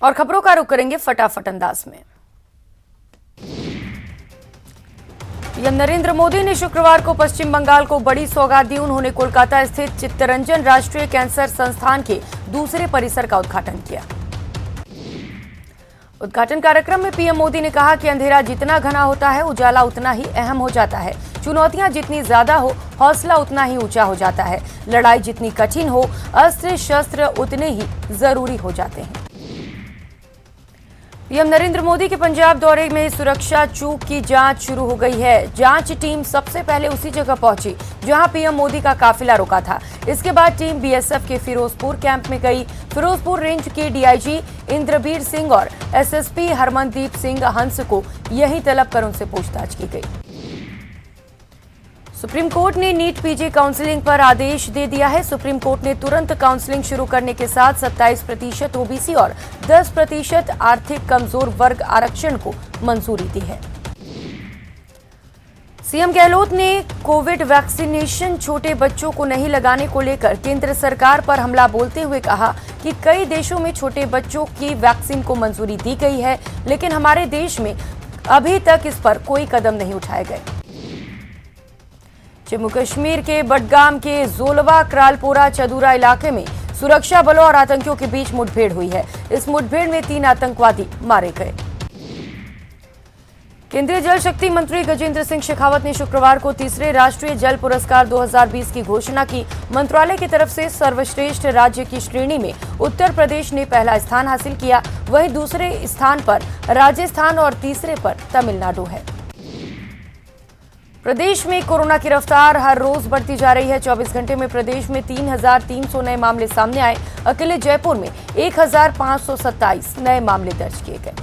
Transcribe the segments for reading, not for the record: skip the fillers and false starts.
और खबरों का रुख करेंगे फटाफट अंदाज में। पीएम नरेंद्र मोदी ने शुक्रवार को पश्चिम बंगाल को बड़ी सौगात दी। उन्होंने कोलकाता स्थित चित्तरंजन राष्ट्रीय कैंसर संस्थान के दूसरे परिसर का उद्घाटन किया। उद्घाटन कार्यक्रम में पीएम मोदी ने कहा कि अंधेरा जितना घना होता है, उजाला उतना ही अहम हो जाता है। चुनौतियां जितनी ज्यादा हो, हौसला उतना ही ऊंचा हो जाता है। लड़ाई जितनी कठिन हो, अस्त्र शस्त्र उतने ही जरूरी हो जाते हैं। पीएम नरेंद्र मोदी के पंजाब दौरे में सुरक्षा चूक की जांच शुरू हो गई है। जांच टीम सबसे पहले उसी जगह पहुंची जहां पीएम मोदी का काफिला रुका था। इसके बाद टीम बीएसएफ के फिरोजपुर कैंप में गई। फिरोजपुर रेंज के डीआईजी इंद्रबीर सिंह और एसएसपी हरमनदीप सिंह हंस को यहीं तलब कर उनसे पूछताछ की गई। सुप्रीम कोर्ट ने नीट पीजी काउंसलिंग पर आदेश दे दिया है। सुप्रीम कोर्ट ने तुरंत काउंसलिंग शुरू करने के साथ 27% ओबीसी और 10% आर्थिक कमजोर वर्ग आरक्षण को मंजूरी दी है। सीएम गहलोत ने कोविड वैक्सीनेशन छोटे बच्चों को नहीं लगाने को लेकर केंद्र सरकार पर हमला बोलते हुए कहा कि कई देशों में छोटे बच्चों की वैक्सीन को मंजूरी दी गई है, लेकिन हमारे देश में अभी तक इस पर कोई कदम नहीं उठाए गए। जम्मू कश्मीर के बडगाम के जोलवा क्रालपोरा चदूरा इलाके में सुरक्षा बलों और आतंकियों के बीच मुठभेड़ हुई है। इस मुठभेड़ में 3 आतंकवादी मारे गए। केंद्रीय जल शक्ति मंत्री गजेंद्र सिंह शेखावत ने शुक्रवार को तीसरे राष्ट्रीय जल पुरस्कार 2020 की घोषणा की। मंत्रालय की तरफ से सर्वश्रेष्ठ राज्य की श्रेणी में उत्तर प्रदेश ने पहला स्थान हासिल किया। वहीं दूसरे स्थान पर राजस्थान और तीसरे पर तमिलनाडु है। प्रदेश में कोरोना की रफ्तार हर रोज बढ़ती जा रही है। 24 घंटे में प्रदेश में 3,300 नए मामले सामने आए। अकेले जयपुर में 1,527 नए मामले दर्ज किए गए।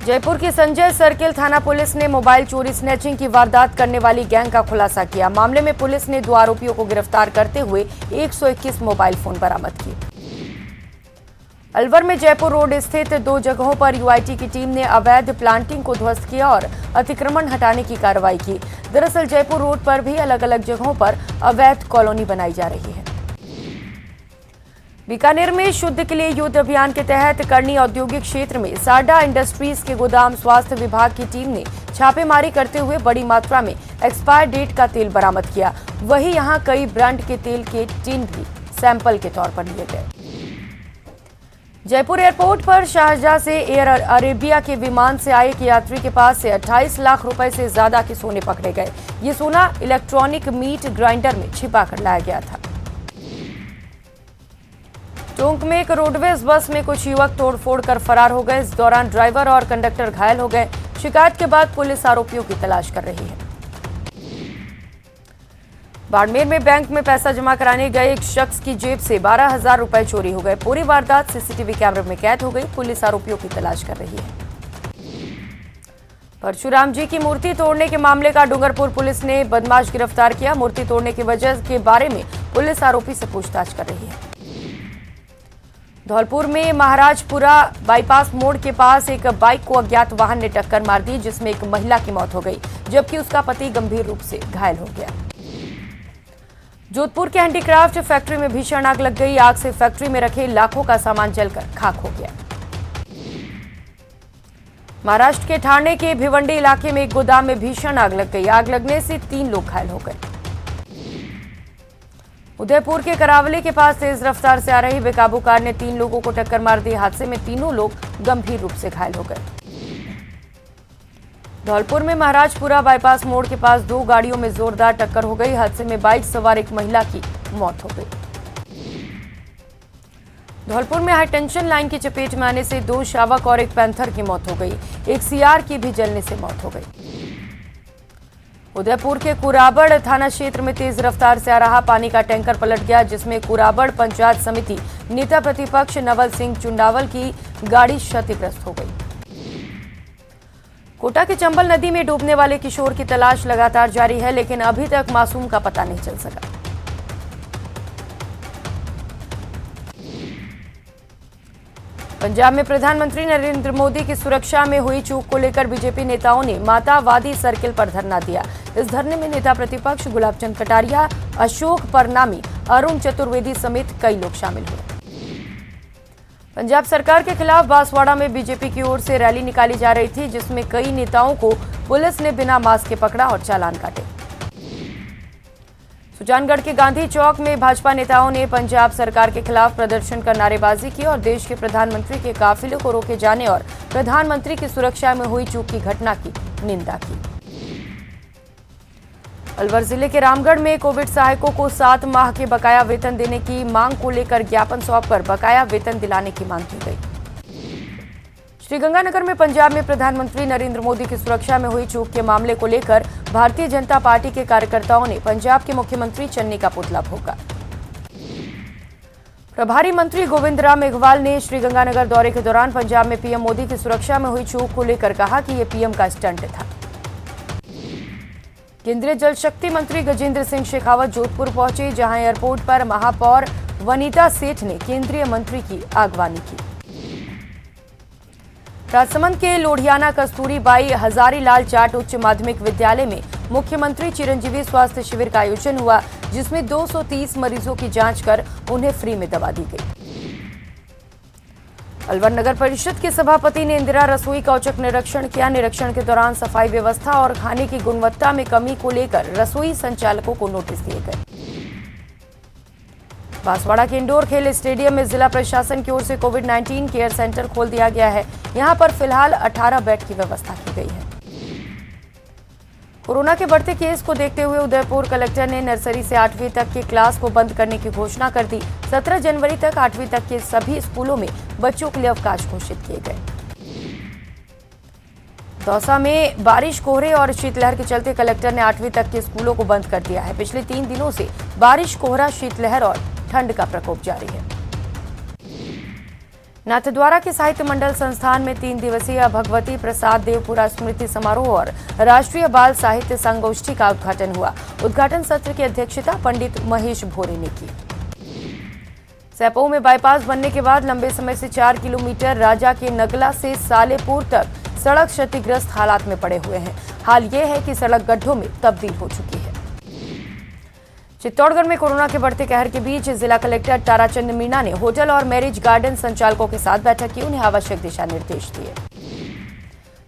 जयपुर की संजय सर्किल थाना पुलिस ने मोबाइल चोरी स्नैचिंग की वारदात करने वाली गैंग का खुलासा किया। मामले में पुलिस ने 2 आरोपियों को गिरफ्तार करते हुए 121 मोबाइल फोन बरामद किए। अलवर में जयपुर रोड स्थित 2 जगहों पर यूआईटी की टीम ने अवैध प्लांटिंग को ध्वस्त किया और अतिक्रमण हटाने की कार्रवाई की। दरअसल जयपुर रोड पर भी अलग अलग जगहों पर अवैध कॉलोनी बनाई जा रही है। बीकानेर में शुद्ध के लिए युद्ध अभियान के तहत करनी औद्योगिक क्षेत्र में साडा इंडस्ट्रीज के गोदाम स्वास्थ्य विभाग की टीम ने छापेमारी करते हुए बड़ी मात्रा में एक्सपायर डेट का तेल बरामद किया। वहीं यहां कई ब्रांड के तेल के टिन भी सैंपल के तौर पर लिए गए। जयपुर एयरपोर्ट पर शारजाह से एयर अरेबिया के विमान से आए एक यात्री के पास से 28 लाख रुपए से ज्यादा के सोने पकड़े गए। ये सोना इलेक्ट्रॉनिक मीट ग्राइंडर में छिपा कर लाया गया था। टोंक में एक रोडवेज बस में कुछ युवक तोड़फोड़ कर फरार हो गए। इस दौरान ड्राइवर और कंडक्टर घायल हो गए। शिकायत के बाद पुलिस आरोपियों की तलाश कर रही है। बाड़मेर में बैंक में पैसा जमा कराने गए एक शख्स की जेब से 12,000 रुपए चोरी हो गए। पूरी वारदात सीसीटीवी कैमरे में कैद हो गई। पुलिस आरोपियों की तलाश कर रही है। परशुराम जी की मूर्ति तोड़ने के मामले का डूंगरपुर पुलिस ने बदमाश गिरफ्तार किया। मूर्ति तोड़ने की वजह के बारे में पुलिस आरोपी से पूछताछ कर रही है। धौलपुर में महाराजपुरा बाईपास मोड़ के पास एक बाइक को अज्ञात वाहन ने टक्कर मार दी, जिसमें एक महिला की मौत हो गई, जबकि उसका पति गंभीर रूप से घायल हो गया। जोधपुर के हैंडीक्राफ्ट फैक्ट्री में भीषण आग लग गई। आग से फैक्ट्री में रखे लाखों का सामान जलकर खाक हो गया। महाराष्ट्र के ठाणे के भिवंडी इलाके में एक गोदाम में भीषण आग लग गई। आग लगने से 3 लोग घायल हो गए। उदयपुर के करावली के पास तेज रफ्तार से आ रही बेकाबू कार ने 3 लोगों को टक्कर मार दी। हादसे में तीनों लोग गंभीर रूप से घायल हो गए। धौलपुर में महाराजपुरा बाईपास मोड़ के पास 2 गाड़ियों में जोरदार टक्कर हो गई। हादसे में बाइक सवार एक महिला की मौत हो गई। धौलपुर में हाईटेंशन लाइन की चपेट में आने से 2 शावक और एक पैंथर की मौत हो गई। एक सीआर की भी जलने से मौत हो गई। उदयपुर के कुराबड़ थाना क्षेत्र में तेज रफ्तार से आ रहा पानी का टैंकर पलट गया, जिसमें कुराबड़ पंचायत समिति नेता प्रतिपक्ष नवल सिंह चुंडावल की गाड़ी क्षतिग्रस्त हो गई। कोटा के चंबल नदी में डूबने वाले किशोर की तलाश लगातार जारी है, लेकिन अभी तक मासूम का पता नहीं चल सका। पंजाब में प्रधानमंत्री नरेंद्र मोदी की सुरक्षा में हुई चूक को लेकर बीजेपी नेताओं ने मातावादी सर्किल पर धरना दिया। इस धरने में नेता प्रतिपक्ष गुलाब चंद कटारिया, अशोक परनामी, अरुण चतुर्वेदी समेत कई लोग शामिल हुए। पंजाब सरकार के खिलाफ बांसवाड़ा में बीजेपी की ओर से रैली निकाली जा रही थी, जिसमें कई नेताओं को पुलिस ने बिना मास्क के पकड़ा और चालान काटे। सुजानगढ़ के गांधी चौक में भाजपा नेताओं ने पंजाब सरकार के खिलाफ प्रदर्शन कर नारेबाजी की और देश के प्रधानमंत्री के काफिले को रोके जाने और प्रधानमंत्री की सुरक्षा में हुई चूक की घटना की निंदा की। अलवर जिले के रामगढ़ में कोविड सहायकों को 7 माह के बकाया वेतन देने की मांग को लेकर ज्ञापन सौंपकर बकाया वेतन दिलाने की मांग की गई। श्रीगंगानगर में पंजाब में प्रधानमंत्री नरेंद्र मोदी की सुरक्षा में हुई चूक के मामले को लेकर भारतीय जनता पार्टी के कार्यकर्ताओं ने पंजाब के मुख्यमंत्री चन्नी का पुतला फूंका। प्रभारी मंत्री गोविंद राम मेघवाल ने श्रीगंगानगर दौरे के दौरान पंजाब में पीएम मोदी की सुरक्षा में हुई चूक को लेकर कहा कि यह पीएम का स्टंट था। केंद्रीय जल शक्ति मंत्री गजेंद्र सिंह शेखावत जोधपुर पहुंचे, जहां एयरपोर्ट पर महापौर वनीता सेठ ने केंद्रीय मंत्री की अगवानी की। राजसमंद के लोढ़ियाना कस्तूरीबाई हजारीलाल जाट उच्च माध्यमिक विद्यालय में मुख्यमंत्री चिरंजीवी स्वास्थ्य शिविर का आयोजन हुआ, जिसमें 230 मरीजों की जांच कर उन्हें फ्री में दवा दी गई। अलवर नगर परिषद के सभापति ने इंदिरा रसोई का औचक निरीक्षण किया। निरीक्षण के दौरान सफाई व्यवस्था और खाने की गुणवत्ता में कमी को लेकर रसोई संचालकों को नोटिस दिए गए। बांसवाड़ा के इंडोर खेल स्टेडियम में जिला प्रशासन की ओर से कोविड-19 केयर सेंटर खोल दिया गया है। यहां पर फिलहाल 18 बेड की व्यवस्था की गई है। कोरोना के बढ़ते केस को देखते हुए उदयपुर कलेक्टर ने नर्सरी से 8वीं तक के क्लास को बंद करने की घोषणा कर दी। 17 जनवरी तक 8वीं तक के सभी स्कूलों में बच्चों के लिए अवकाश घोषित किए गए। दौसा में बारिश, कोहरे और शीतलहर के चलते कलेक्टर ने 8वीं तक के स्कूलों को बंद कर दिया है। पिछले 3 दिनों से बारिश, कोहरा, शीतलहर और ठंड का प्रकोप जारी है। नाथद्वारा के साहित्य मंडल संस्थान में 3 दिवसीय भगवती प्रसाद देवपुरा स्मृति समारोह और राष्ट्रीय बाल साहित्य संगोष्ठी का उद्घाटन हुआ। उद्घाटन सत्र की अध्यक्षता पंडित महेश भोरे ने की। सैपऊ में बाईपास बनने के बाद लंबे समय से 4 किलोमीटर राजा के नगला से सालेपुर तक सड़क क्षतिग्रस्त हालात में पड़े हुए हैं। हाल ये है कि सड़क गड्ढों में तब्दील हो चुकी है। चित्तौड़गढ़ में कोरोना के बढ़ते कहर के बीच जिला कलेक्टर ताराचंद मीणा ने होटल और मैरिज गार्डन संचालकों के साथ बैठक की, उन्हें आवश्यक दिशा निर्देश दिए।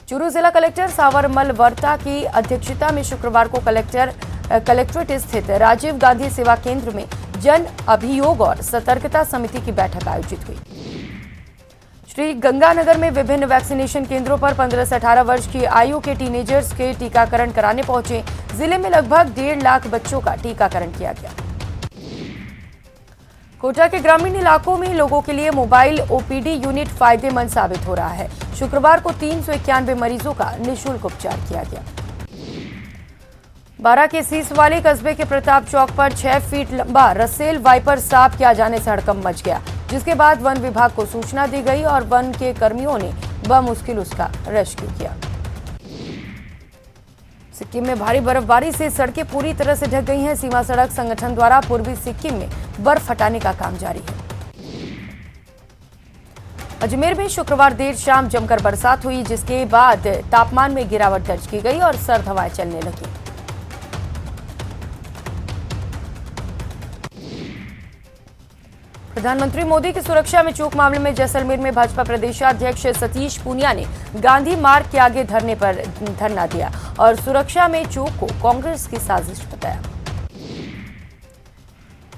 चूरू जिला कलेक्टर सावरमल वर्ता की अध्यक्षता में शुक्रवार को कलेक्ट्रेट स्थित राजीव गांधी सेवा केंद्र में जन अभियोग और सतर्कता समिति की बैठक आयोजित हुई। श्री गंगानगर में विभिन्न वैक्सीनेशन केंद्रों पर 15 से 18 वर्ष की आयु के टीनेजर्स के टीकाकरण कराने पहुंचे। जिले में लगभग 1.5 लाख बच्चों का टीकाकरण किया गया। कोटा के ग्रामीण इलाकों में लोगों के लिए मोबाइल ओपीडी यूनिट फायदेमंद साबित हो रहा है। शुक्रवार को 391 मरीजों का निःशुल्क उपचार किया गया। बारां के सीसवाली कस्बे के प्रताप चौक पर 6 फीट लंबा रसेल वाइपर सांप के आ जाने से हड़कंप मच गया, जिसके बाद वन विभाग को सूचना दी गई और वन के कर्मियों ने बमुश्किल उसका रेस्क्यू किया। सिक्किम में भारी बर्फबारी से सड़कें पूरी तरह से ढक गई हैं। सीमा सड़क संगठन द्वारा पूर्वी सिक्किम में बर्फ हटाने का काम जारी है। अजमेर में शुक्रवार देर शाम जमकर बरसात हुई, जिसके बाद तापमान में गिरावट दर्ज की गई और सर्द हवाएं चलने लगी। प्रधानमंत्री मोदी की सुरक्षा में चूक मामले में जैसलमेर में भाजपा प्रदेशाध्यक्ष सतीश पूनिया ने गांधी मार्ग के आगे धरना दिया और सुरक्षा में चूक को कांग्रेस की साजिश बताया।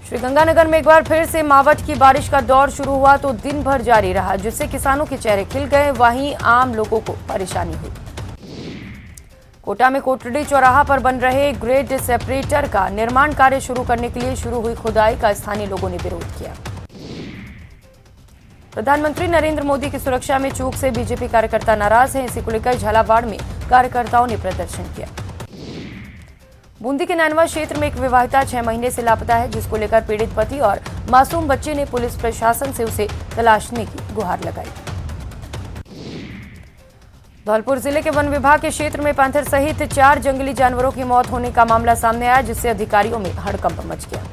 श्रीगंगानगर में एक बार फिर से मावठ की बारिश का दौर शुरू हुआ तो दिन भर जारी रहा, जिससे किसानों के चेहरे खिल गए, वहीं आम लोगों को परेशानी हुई। कोटा में कोटड़ी चौराहा पर बन रहे ग्रेड सेपरेटर का निर्माण कार्य शुरू करने के लिए शुरू हुई खुदाई का स्थानीय लोगों ने विरोध किया। प्रधानमंत्री नरेंद्र मोदी की सुरक्षा में चूक से बीजेपी कार्यकर्ता नाराज हैं। इसी को लेकर झालावाड़ में कार्यकर्ताओं ने प्रदर्शन किया। बूंदी के नैनवा क्षेत्र में एक विवाहिता 6 महीने से लापता है, जिसको लेकर पीड़ित पति और मासूम बच्चे ने पुलिस प्रशासन से उसे तलाशने की गुहार लगाई। धौलपुर जिले के वन विभाग के क्षेत्र में पैंथर सहित 4 जंगली जानवरों की मौत होने का मामला सामने आया, जिससे अधिकारियों में हड़कंप मच गया।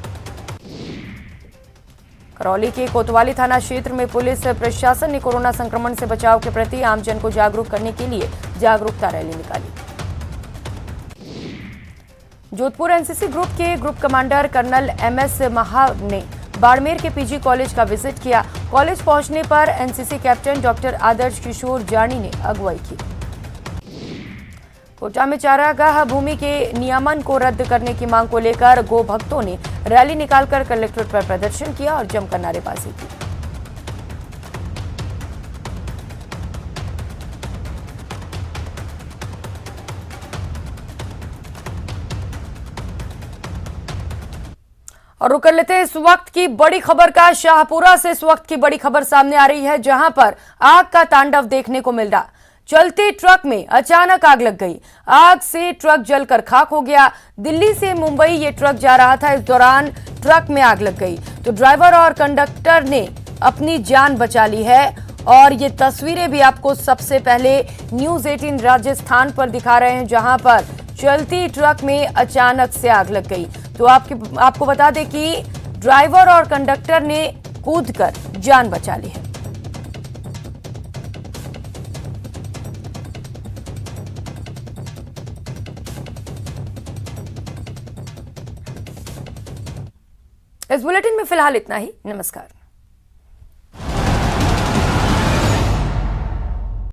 करौली के कोतवाली थाना क्षेत्र में पुलिस प्रशासन ने कोरोना संक्रमण से बचाव के प्रति आमजन को जागरूक करने के लिए जागरूकता रैली निकाली। जोधपुर एनसीसी ग्रुप के ग्रुप कमांडर कर्नल MS महा ने बाड़मेर के पीजी कॉलेज का विजिट किया। कॉलेज पहुंचने पर एनसीसी कैप्टन डॉक्टर आदर्श किशोर जानी ने अगुवाई की। कोटा में चारागाह भूमि के नियमन को रद्द करने की मांग को लेकर गो भक्तों ने रैली निकालकर कलेक्ट्रेट पर प्रदर्शन किया और जमकर नारेबाजी की। और रुक कर लेते हैं इस वक्त की बड़ी खबर का। शाहपुरा से इस वक्त की बड़ी खबर सामने आ रही है, जहां पर आग का तांडव देखने को मिल रहा। चलती ट्रक में अचानक आग लग गई। आग से ट्रक जलकर खाक हो गया। दिल्ली से मुंबई ये ट्रक जा रहा था, इस दौरान ट्रक में आग लग गई तो ड्राइवर और कंडक्टर ने अपनी जान बचा ली है। और ये तस्वीरें भी आपको सबसे पहले न्यूज 18 राजस्थान पर दिखा रहे हैं, जहां पर चलती ट्रक में अचानक से आग लग गई। तो आपको बता दें कि ड्राइवर और कंडक्टर ने कूदकर जान बचा ली है। इस बुलेटिन में फिलहाल इतना ही। नमस्कार।